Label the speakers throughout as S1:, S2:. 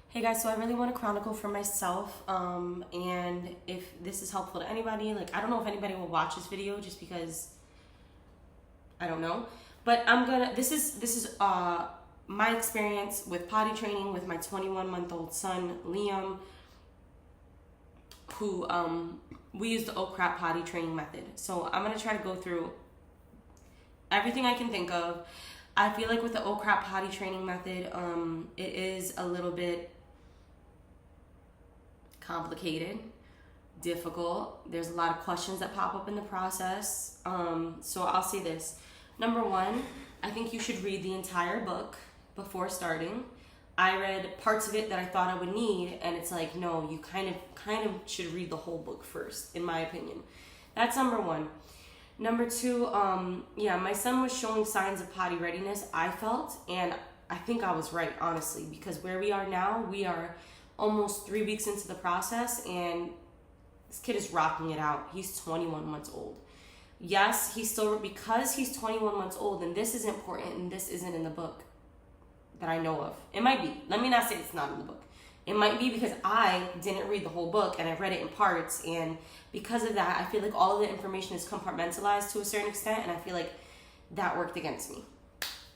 S1: Hey guys, so I really want to chronicle for myself, and if this is helpful to anybody, like I don't know if anybody will watch this video just because I don't know, but this is my experience with potty training with my 21-month-old son Liam, who we use the oh crap potty training method. So I'm gonna try to go through everything I can think of. I feel like with the oh crap potty training method, it is a little bit complicated, difficult. There's a lot of questions that pop up in the process. So I'll say this. Number one, I think you should read the entire book before starting. I read parts of it that I thought I would need, and it's like, no, you kind of should read the whole book first, in my opinion. That's number one. Number two, yeah, my son was showing signs of potty readiness, I felt, and I think I was right, honestly, because where we are now, we are almost 3 weeks into the process, and this kid is rocking it out. He's 21 months old. Yes, he's still, because he's 21 months old, and this is important, and this isn't in the book that I know of. It might be. Let me not say it's not in the book. It might be because I didn't read the whole book, and I read it in parts, and because of that, I feel like all of the information is compartmentalized to a certain extent, and I feel like that worked against me.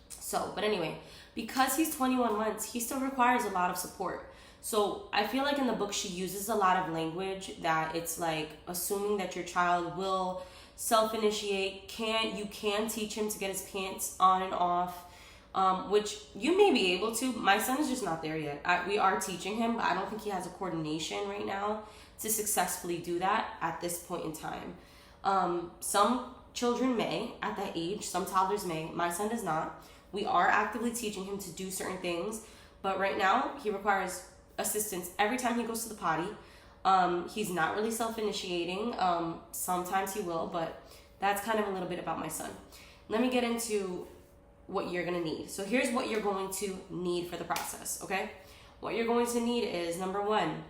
S1: So, but anyway, because he's 21 months, he still requires a lot of support. So I feel like in the book she uses a lot of language that it's like assuming that your child will self-initiate, you can teach him to get his pants on and off, which you may be able to. My son is just not there yet. We are teaching him, but I don't think he has a coordination right now to successfully do that at this point in time. Some children may at that age, some toddlers may. My son does not. We are actively teaching him to do certain things, but right now he requires assistance every time he goes to the potty. He's not really self-initiating. Sometimes he will, but that's kind of a little bit about my son. Let me get into what you're gonna need. So here's what you're going to need for the process, okay? What you're going to need is, number one,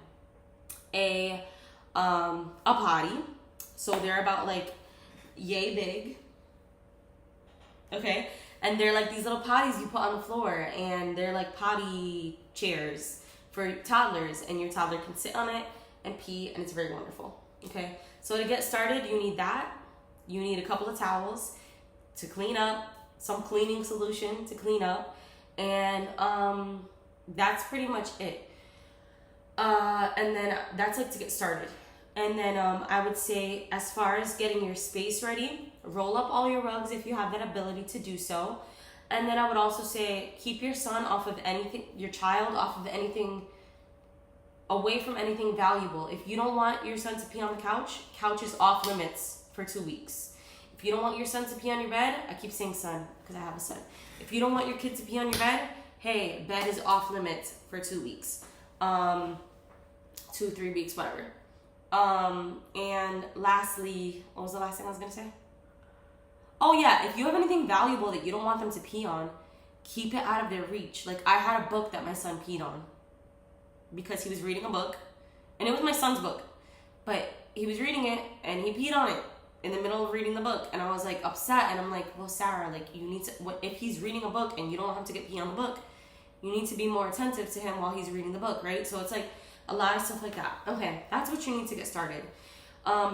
S1: a potty. So they're about like yay big, okay? And they're like these little potties you put on the floor, and they're like potty chairs for toddlers, and your toddler can sit on it and pee, and it's very wonderful. Okay, so to get started, you need that. You need a couple of towels to clean up, some cleaning solution to clean up, and that's pretty much it. And then that's like to get started. And then I would say, as far as getting your space ready, roll up all your rugs if you have that ability to do so. And then I would also say, keep your son off of anything, your child off of anything, away from anything valuable. If you don't want your son to pee on the couch, couch is off limits for 2 weeks. If you don't want your son to pee on your bed, I keep saying son because I have a son. If you don't want your kid to pee on your bed, hey, bed is off limits for 2 weeks. 2, 3 weeks, whatever. And lastly, what was the last thing I was gonna say? Oh yeah, if you have anything valuable that you don't want them to pee on, keep it out of their reach. Like, I had a book that my son peed on because he was reading a book, and it was my son's book, but he was reading it and he peed on it in the middle of reading the book, and I was like upset, and I'm like, well, Sarah, like, you need to, if he's reading a book and you don't want him to get pee on the book, you need to be more attentive to him while he's reading the book, right? So it's like a lot of stuff like that. Okay, that's what you need to get started.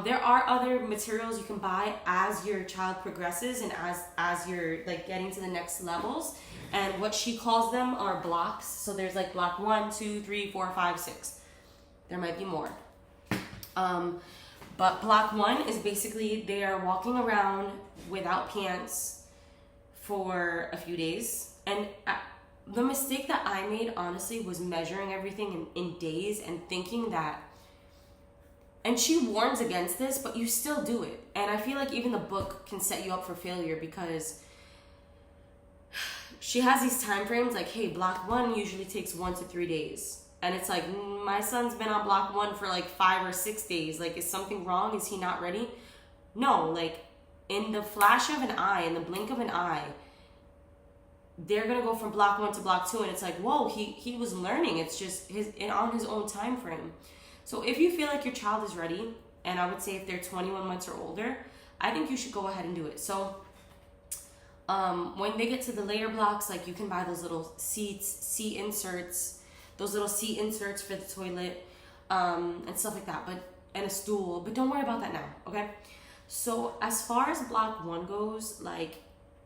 S1: There are other materials you can buy as your child progresses and as you're like getting to the next levels. And what she calls them are blocks. So there's like block 1, 2, 3, 4, 5, 6. There might be more. But block 1 is basically they are walking around without pants for a few days. And the mistake that I made, honestly, was measuring everything in days and thinking that, and she warns against this, but you still do it. And I feel like even the book can set you up for failure because she has these time frames like, hey, block 1 usually takes 1 to 3 days. And it's like, my son's been on block 1 for like 5 or 6 days. Like, is something wrong? Is he not ready? No, like in the flash of an eye, in the blink of an eye, they're gonna go from block 1 to block 2, and it's like, whoa, he was learning. It's just on his own time frame. So if you feel like your child is ready, and I would say if they're 21 months or older, I think you should go ahead and do it. So when they get to the later blocks, like you can buy those little seat inserts those little seat inserts for the toilet, and stuff like that, and a stool, but don't worry about that now, okay? So as far as block 1 goes, like,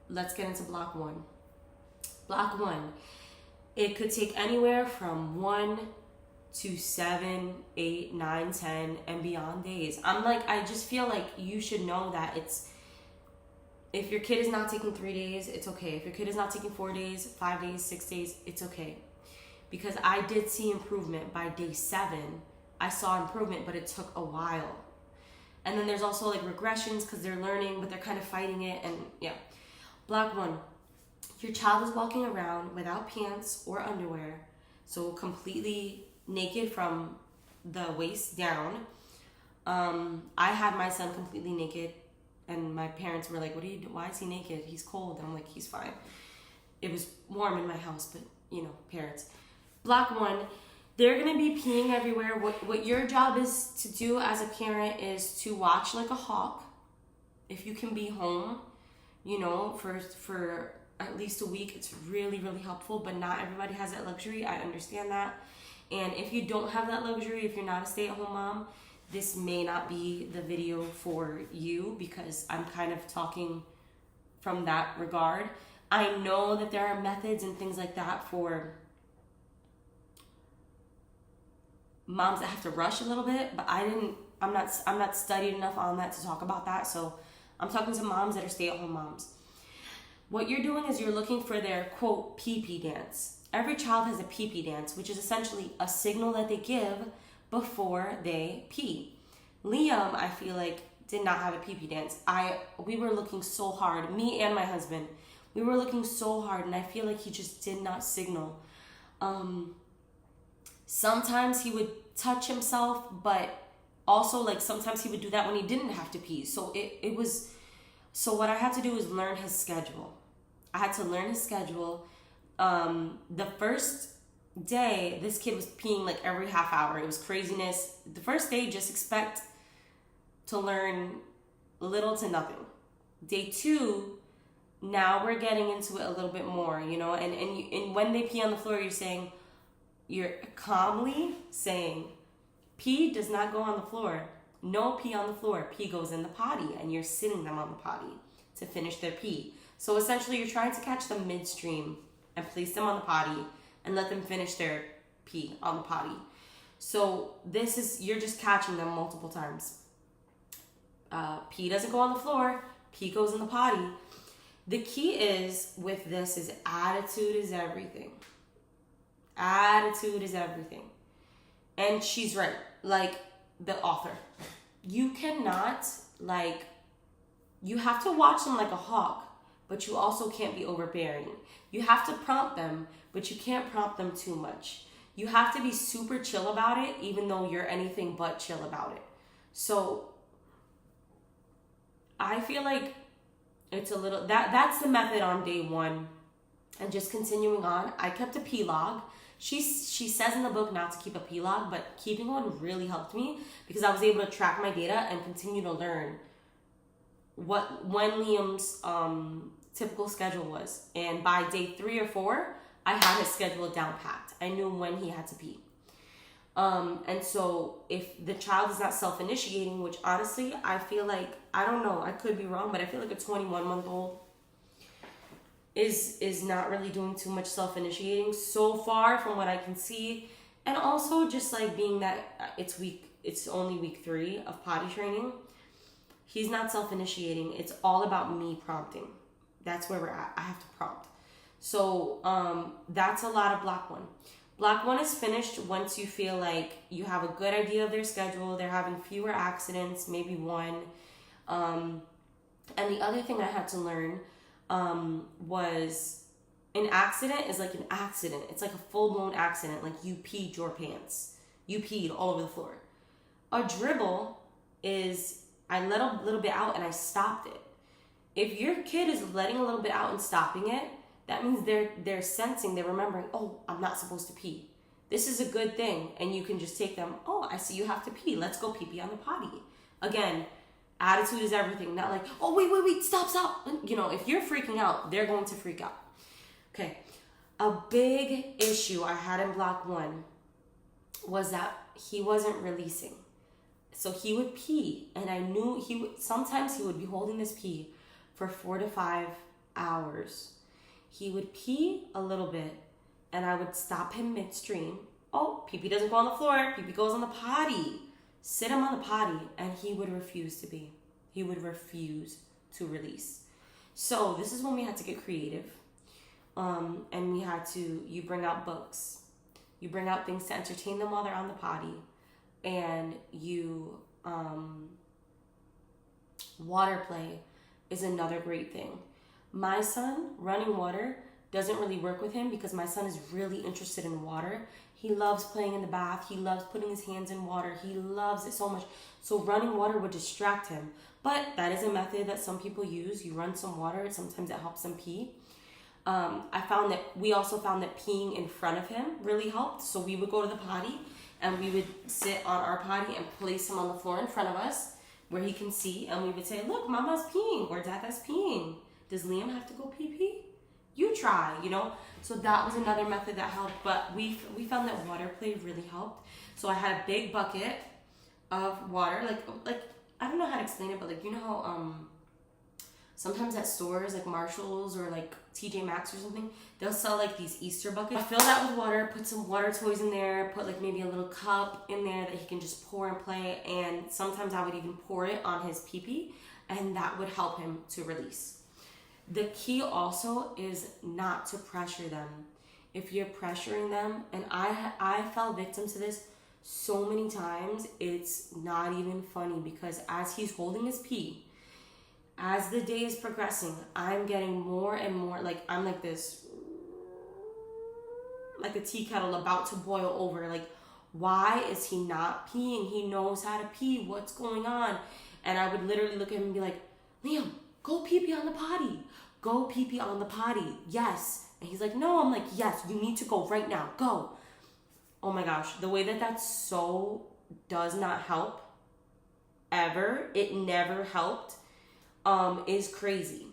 S1: let's get into block 1. Block 1, it could take anywhere from 1 to 7, 8, 9, 10, and beyond days. I just feel like you should know that if your kid is not taking 3 days, it's okay. If your kid is not taking 4 days, 5 days, 6 days, it's okay. Because I did see improvement by day 7. I saw improvement, but it took a while. And then there's also like regressions because they're learning, but they're kind of fighting it. And yeah. Block 1, your child is walking around without pants or underwear, so completely naked from the waist down. I had my son completely naked, and my parents were like, why is he naked? He's cold. And I'm like, he's fine. It was warm in my house, but parents. Block 1, they're going to be peeing everywhere. What your job is to do as a parent is to watch like a hawk. If you can be home, for at least a week, it's really, really helpful, but not everybody has that luxury. I understand that. And if you don't have that luxury, if you're not a stay-at-home mom, this may not be the video for you, because I'm kind of talking from that regard. I know that there are methods and things like that for moms that have to rush a little bit, but I'm not studied enough on that to talk about that. So I'm talking to moms that are stay-at-home moms. What you're doing is you're looking for their, quote, pee-pee dance. Every child has a pee-pee dance, which is essentially a signal that they give before they pee. Liam, I feel like, did not have a pee-pee dance. We were looking so hard, me and my husband. We were looking so hard, and I feel like he just did not signal. Sometimes he would touch himself, but also like sometimes he would do that when he didn't have to pee. So so what I had to do is learn his schedule. I had to learn his schedule. The first day, this kid was peeing like every half hour. It was craziness. The first day, just expect to learn little to nothing. Day 2, now we're getting into it a little bit more, and when they pee on the floor, you're calmly saying, pee does not go on the floor. No pee on the floor. Pee goes in the potty, and you're sitting them on the potty to finish their pee. So essentially, you're trying to catch them midstream and place them on the potty and let them finish their pee on the potty. So you're just catching them multiple times. Pee doesn't go on the floor. Pee goes in the potty. The key is with this is attitude is everything. Attitude is everything. And she's right. Like the author. You cannot, you have to watch them like a hawk, but you also can't be overbearing. You have to prompt them, but you can't prompt them too much. You have to be super chill about it, even though you're anything but chill about it. So I feel like it's a little, that's the method on day 1. And just continuing on, I kept a pee log. She says in the book not to keep a pee log, but keeping one really helped me because I was able to track my data and continue to learn when Liam's typical schedule was. And by day 3 or 4, I had his schedule down packed. I knew when he had to pee. And so if the child is not self-initiating, which honestly, I feel like, I don't know, I could be wrong, but I feel like a 21-month-old is not really doing too much self-initiating so far from what I can see. And also just like being that it's only week 3 of potty training. He's not self-initiating. It's all about me prompting. That's where we're at. I have to prompt. So that's a lot of block 1. Block 1 is finished once you feel like you have a good idea of their schedule. They're having fewer accidents, maybe 1. And the other thing I had to learn was an accident is like an accident. It's like a full-blown accident. Like you peed your pants. You peed all over the floor. A dribble is I let a little bit out and I stopped it. If your kid is letting a little bit out and stopping it, that means they're sensing, they're remembering, oh, I'm not supposed to pee. This is a good thing. And you can just take them, oh, I see you have to pee. Let's go pee-pee on the potty. Again, attitude is everything. Not like, oh, wait, stop. If you're freaking out, they're going to freak out. Okay. A big issue I had in block 1 was that he wasn't releasing. So he would pee, and I knew sometimes he would be holding this pee for 4 to 5 hours. He would pee a little bit, and I would stop him midstream. Oh, pee-pee doesn't go on the floor. Pee-pee goes on the potty. Sit him on the potty, and he would refuse to pee. He would refuse to release. So this is when we had to get creative. And you bring out books. You bring out things to entertain them while they're on the potty. And water play is another great thing. My son, running water doesn't really work with him because my son is really interested in water. He loves playing in the bath. He loves putting his hands in water. He loves it so much. So running water would distract him. But that is a method that some people use. You run some water. Sometimes it helps them pee. We also found that peeing in front of him really helped. So we would go to the potty and we would sit on our potty and place him on the floor in front of us where he can see. And we would say, look, mama's peeing or dada's peeing. Does Liam have to go pee-pee? You try, So that was another method that helped. But we found that water play really helped. So I had a big bucket of water. Like I don't know how to explain it, but how sometimes at stores like Marshalls or like TJ Maxx or something, they'll sell like these Easter buckets. I fill that with water, put some water toys in there, put like maybe a little cup in there that he can just pour and play. And sometimes I would even pour it on his pee-pee, and that would help him to release. The key also is not to pressure them. If you're pressuring them, and I fell victim to this so many times, it's not even funny because as he's holding his pee, as the day is progressing, I'm getting more and more, I'm like this, like a tea kettle about to boil over. Like, why is he not peeing? He knows how to pee. What's going on? And I would literally look at him and be like, Liam, go pee-pee on the potty. Go pee-pee on the potty. Yes. And he's like, no. I'm like, yes, you need to go right now. Go. Oh my gosh. The way that so does not help ever. It never helped. Is crazy.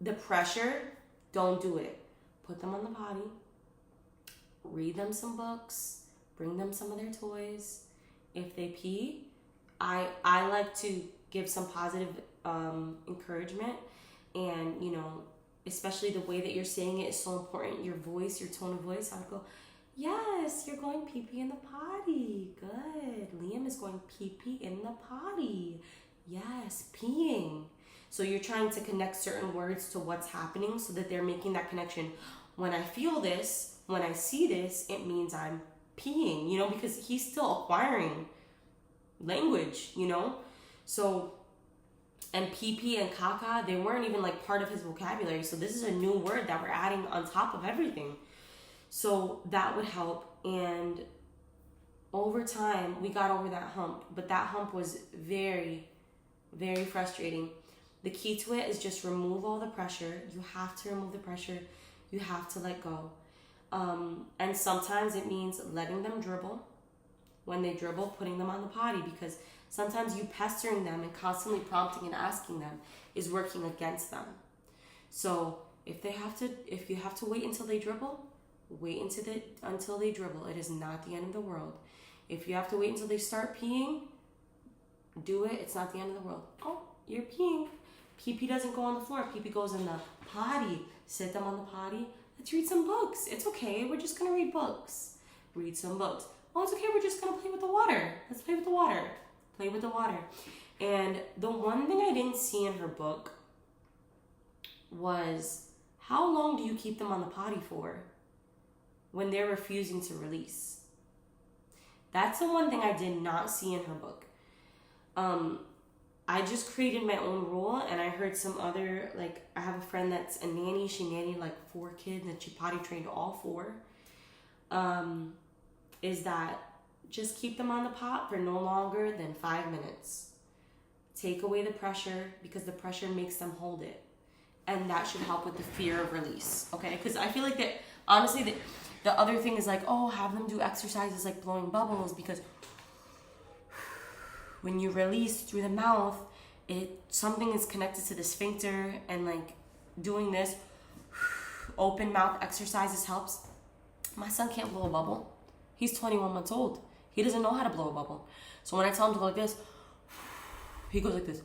S1: The pressure, don't do it. Put them on the potty. Read them some books. Bring them some of their toys. If they pee, I like to give some positive encouragement. And, especially the way that you're saying it is so important. Your voice, your tone of voice. I would go, yes, you're going pee-pee in the potty. Good. Liam is going pee-pee in the potty. Yes, peeing. So you're trying to connect certain words to what's happening so that they're making that connection. When I feel this, when I see this, it means I'm peeing, because he's still acquiring language, So, and pee-pee and caca, they weren't even part of his vocabulary. So this is a new word that we're adding on top of everything. So that would help. And over time, we got over that hump. But that hump was very, very frustrating. The key to it is just remove all the pressure. You have to remove the pressure. You have to let go. And sometimes it means letting them dribble. When they dribble, putting them on the potty, because sometimes you pestering them and constantly prompting and asking them is working against them. So if you have to wait until they dribble, wait until they dribble. It is not the end of the world. If you have to wait until they start peeing, do it. It's not the end of the world. Oh, you're peeing. Pee-pee doesn't go on the floor. Pee-pee goes in the potty. Sit them on the potty. Let's read some books. It's okay. We're just going to read books. Read some books. Oh, it's okay. We're just going to play with the water. Let's play with the water. Play with the water. And the one thing I didn't see in her book was, how long do you keep them on the potty for when they're refusing to release? That's the one thing I did not see in her book. I just created my own rule, and I heard some other, I have a friend that's a nanny. She nannied 4 kids, and she potty trained all 4. Is that just keep them on the pot for no longer than 5 minutes. Take away the pressure, because the pressure makes them hold it. And that should help with the fear of release, okay? Because I feel like that, honestly, the other thing is have them do exercises like blowing bubbles, because when you release through the mouth, something is connected to the sphincter, and doing this open mouth exercises helps. My son can't blow a bubble. He's 21 months old. He doesn't know how to blow a bubble. So when I tell him to go like this, he goes like this.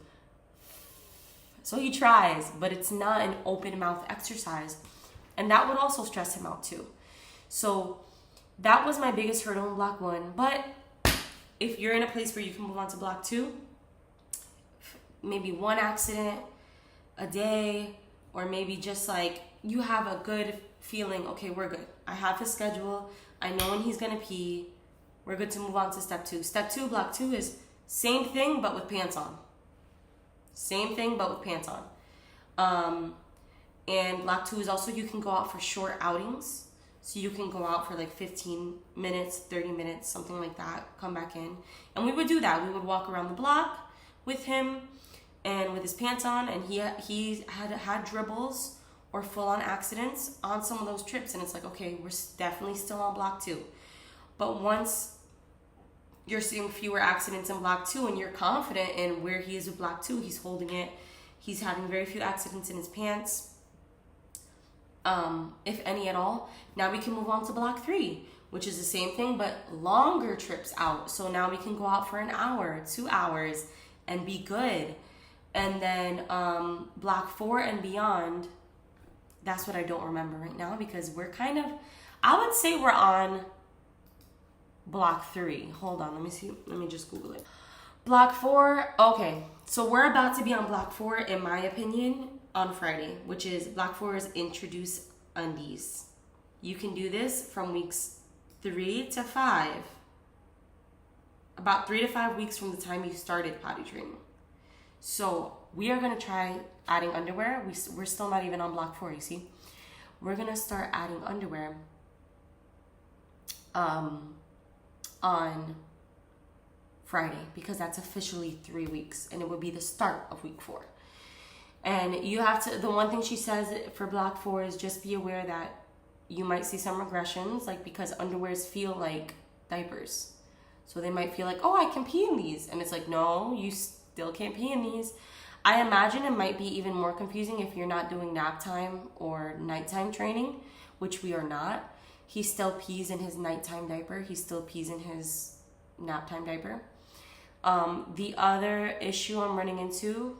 S1: So he tries, but it's not an open mouth exercise. And that would also stress him out too. So that was my biggest hurdle in block 1. But if you're in a place where you can move on to block 2, maybe 1 accident a day, or maybe just like you have a good feeling, okay, we're good. I have his schedule. I know when he's going to pee. We're good to move on to step 2. Step 2, block 2 is same thing, but with pants on. Same thing, but with pants on. And block 2 is also you can go out for short outings. So you can go out for like 15 minutes, 30 minutes, something like that, come back in. And we would do that. We would walk around the block with him and with his pants on. And he had dribbles or full-on accidents on some of those trips. And it's like, okay, we're definitely still on block 2. But once you're seeing fewer accidents in block 2 and you're confident in where he is with block 2, he's holding it. He's having very few accidents in his pants. If any at all. Now we can move on to block 3, which is the same thing, but longer trips out. So now we can go out for an hour, 2 hours, and be good. And then block 4 and beyond, that's what I don't remember right now, because we're kind of, I would say we're on block 3. Hold on, let me see. Let me just Google it. Block 4, okay. So we're about to be on block 4, in my opinion, on Friday, which is block 4 is introduce undies. You can do this from weeks 3 to 5. About 3 to 5 weeks from the time you started potty training. So we are going to try adding underwear. We're still not even on block 4, you see. We're going to start adding underwear on Friday, because that's officially 3 weeks, and it would be the start of week 4. And you have to, the one thing she says for block 4 is just be aware that you might see some regressions, like because underwears feel like diapers. So they might feel like, oh, I can pee in these. And it's like, no, you still can't pee in these. I imagine it might be even more confusing if you're not doing nap time or nighttime training, which we are not. He still pees in his nighttime diaper. He still pees in his nap time diaper. The other issue I'm running into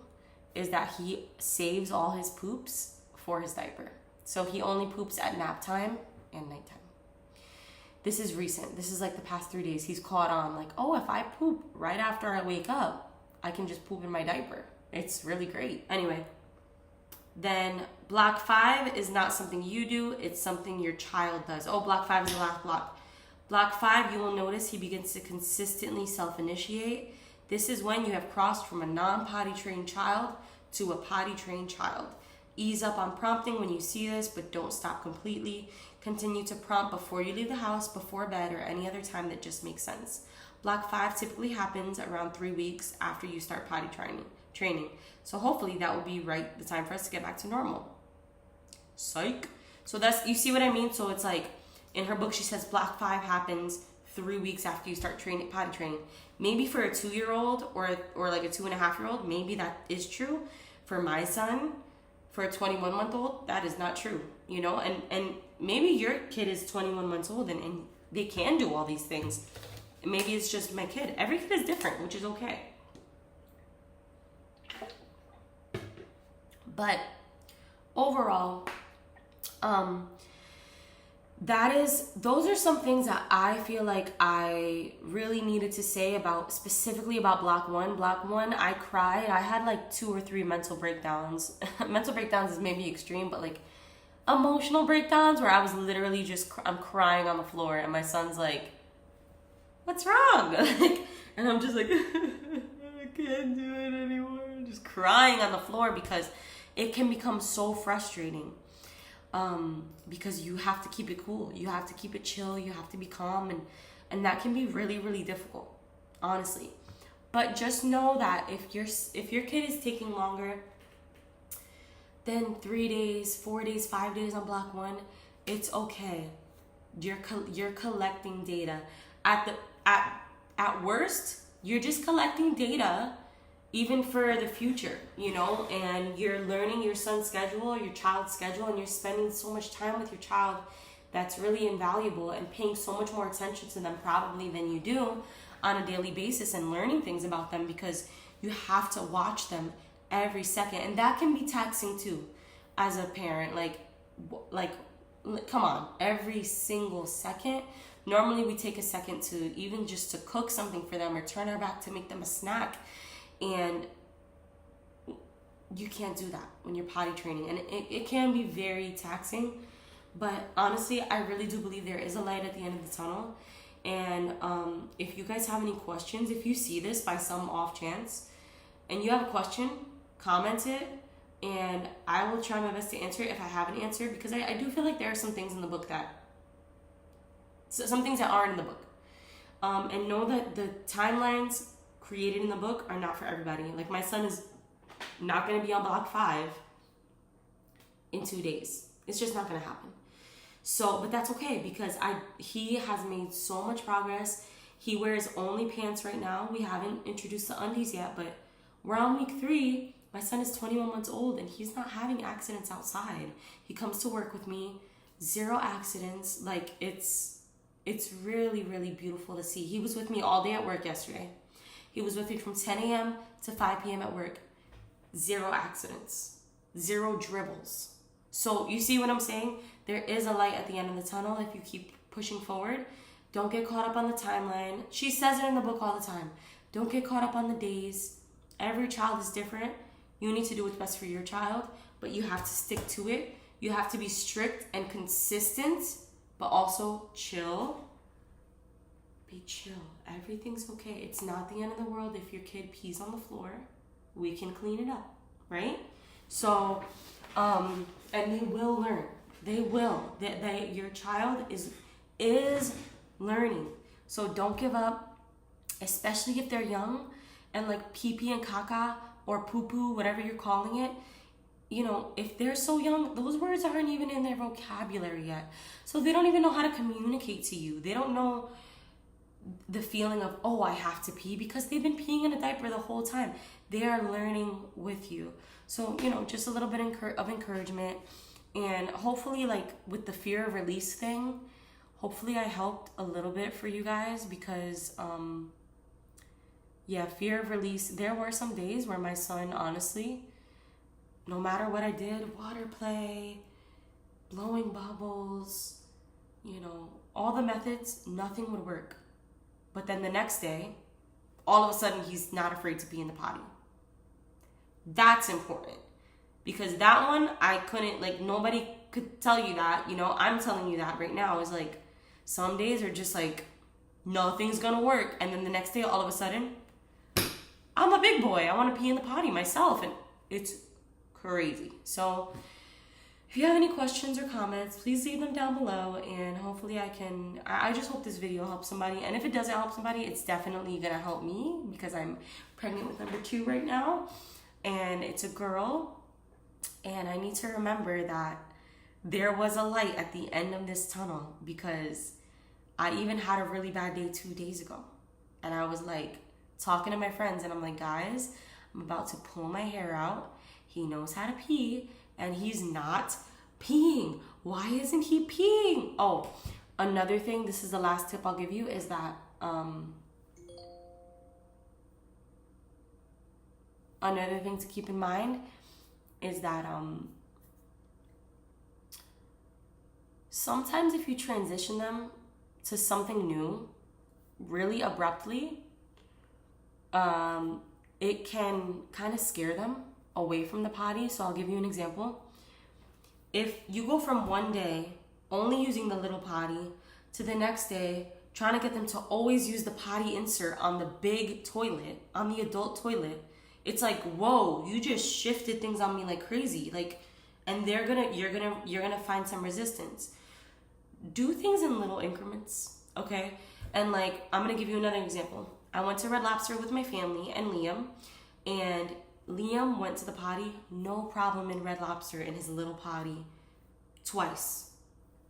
S1: is that he saves all his poops for his diaper. So he only poops at nap time and nighttime. This is recent. This is like the past 3 days. He's caught on like, oh, if I poop right after I wake up, I can just poop in my diaper. It's really great. Anyway, then block 5 is not something you do. It's something your child does. Oh, block 5 is the last block. Block 5, you will notice he begins to consistently self-initiate. This is when you have crossed from a non-potty trained child to a potty trained child. Ease up on prompting when you see this, but don't stop completely. Continue to prompt before you leave the house, before bed, or any other time that just makes sense. Block 5 typically happens around 3 weeks after you start potty training. So hopefully that will be the time for us to get back to normal. Psych. So that's, you see what I mean? So it's like, in her book, she says block 5 happens 3 weeks after you start potty training. Maybe for a 2-year-old or like a 2.5-year-old, maybe that is true. For my son, for a 21-month-old, that is not true, you know? And maybe your kid is 21 months old and they can do all these things. Maybe it's just my kid. Every kid is different, which is okay. But overall, those are some things that I feel like I really needed to say specifically about block 1. Block 1, I cried. I had like 2 or 3 mental breakdowns. Mental breakdowns is maybe extreme, but like emotional breakdowns where I was literally I'm crying on the floor and my son's like, what's wrong? And I'm just like, I can't do it anymore. I'm just crying on the floor because it can become so frustrating. Because you have to keep it cool, you have to keep it chill, you have to be calm, and that can be really, really difficult, honestly. But just know that if your kid is taking longer than 3 days, 4 days, 5 days on block 1, it's okay. You're collecting data. At worst, you're just collecting data even for the future, you know, and you're learning your son's schedule, your child's schedule, and you're spending so much time with your child that's really invaluable, and paying so much more attention to them probably than you do on a daily basis, and learning things about them, because you have to watch them every second. And that can be taxing too as a parent. Like come on, every single second. Normally we take a second to even just to cook something for them or turn our back to make them a snack, and you can't do that when you're potty training, and it can be very taxing. But honestly, I really do believe there is a light at the end of the tunnel. And if you guys have any questions, if you see this by some off chance and you have a question, comment it, and I will try my best to answer it if I have an answer, because I do feel like there are some things in the book some things that aren't in the book. And know that the timelines created in the book are not for everybody. Like, my son is not going to be on block 5 in 2 days. It's just not going to happen. So, but that's okay, because he has made so much progress. He wears only pants right now. We haven't introduced the undies yet, but we're on week 3. My son is 21 months old, and he's not having accidents outside. He comes to work with me, 0 accidents. Like, it's really, really beautiful to see. He was with me all day at work yesterday. He was with me from 10 a.m. to 5 p.m. at work. 0 accidents, 0 dribbles. So you see what I'm saying? There is a light at the end of the tunnel if you keep pushing forward. Don't get caught up on the timeline. She says it in the book all the time. Don't get caught up on the days. Every child is different. You need to do what's best for your child, but you have to stick to it. You have to be strict and consistent, but also chill. Be chill. Everything's okay. It's not the end of the world if your kid pees on the floor. We can clean it up, right? So, and they will learn. They will. Your child is learning. So don't give up, especially if they're young, and like pee-pee and caca or poo-poo, whatever you're calling it. You know, if they're so young, those words aren't even in their vocabulary yet. So they don't even know how to communicate to you. They don't know the feeling of, oh, I have to pee, because they've been peeing in a diaper the whole time. They are learning with you. So, you know, just a little bit of encouragement. And hopefully, like, with the fear of release thing, hopefully I helped a little bit for you guys, because, yeah, fear of release. There were some days where my son, honestly, no matter what I did, water play, blowing bubbles, you know, all the methods, nothing would work. But then the next day, all of a sudden, he's not afraid to be in the potty. That's important, because that one, I couldn't, like, nobody could tell you that, you know. I'm telling you that right now. Is like, some days are just like, nothing's gonna work, and then the next day, all of a sudden, I'm a big boy. I want to pee in the potty myself, and it's crazy. So if you have any questions or comments, please leave them down below, and hopefully I just hope this video helps somebody. And if it doesn't help somebody, it's definitely gonna help me, because I'm pregnant with number 2 right now, and it's a girl, and I need to remember that there was a light at the end of this tunnel, because I even had a really bad day 2 days ago, and I was like talking to my friends, and I'm like, guys, I'm about to pull my hair out. He knows how to pee, and he's not peeing. Why isn't he peeing? Oh, another thing, this is the last tip I'll give you, is that another thing to keep in mind is that sometimes if you transition them to something new really abruptly, it can kind of scare them away from the potty. So I'll give you an example. If you go from one day only using the little potty to the next day trying to get them to always use the potty insert on the big toilet, on the adult toilet, it's like, whoa, you just shifted things on me like crazy. Like, and you're gonna find some resistance. Do things in little increments, okay? And like, I'm gonna give you another example. I went to Red Lobster with my family and Liam, and Liam went to the potty, no problem in Red Lobster in his little potty, twice.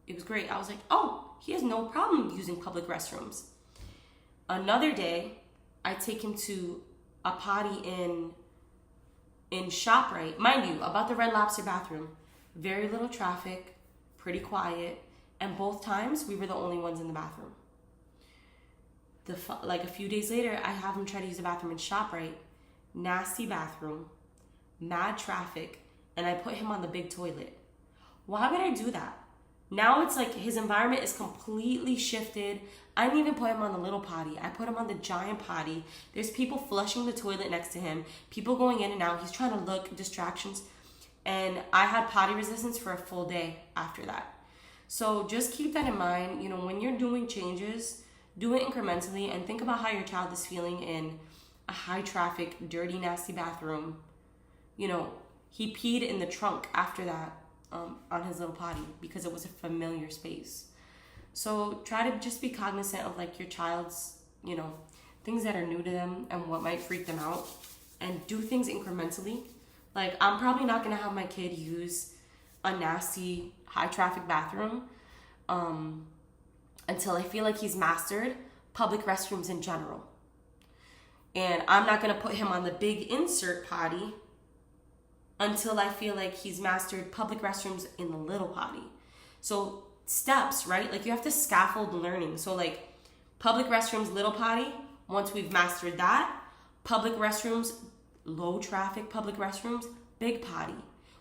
S1: It was great. I was like, oh, he has no problem using public restrooms. Another day, I take him to a potty in ShopRite. Mind you, about the Red Lobster bathroom, very little traffic, pretty quiet. And both times, we were the only ones in the bathroom. Like a few days later, I have him try to use the bathroom in ShopRite. Nasty bathroom, mad traffic, and I put him on the big toilet. Why would I do that? Now it's like his environment is completely shifted. I didn't even put him on the little potty. I put him on the giant potty. There's people flushing the toilet next to him, people going in and out. He's trying to look, distractions. And I had potty resistance for a full day after that. So just keep that in mind. You know, when you're doing changes, do it incrementally and think about how your child is feeling in a high traffic, dirty, nasty bathroom. You know, he peed in the trunk after that on his little potty because it was a familiar space. So try to just be cognizant of like your child's, you know, things that are new to them and what might freak them out, and do things incrementally. Like, I'm probably not gonna have my kid use a nasty high traffic bathroom until I feel like he's mastered public restrooms in general. And I'm not gonna put him on the big insert potty until I feel like he's mastered public restrooms in the little potty. So steps, right? Like, you have to scaffold learning. So like, public restrooms, little potty, once we've mastered that, public restrooms, low traffic public restrooms, big potty.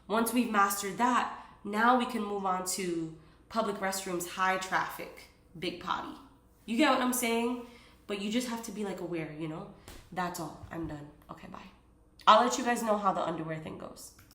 S1: Once we've mastered that, now we can move on to public restrooms, high traffic, big potty. You get what I'm saying? But you just have to be like aware, you know? That's all. I'm done. Okay, bye. I'll let you guys know how the underwear thing goes.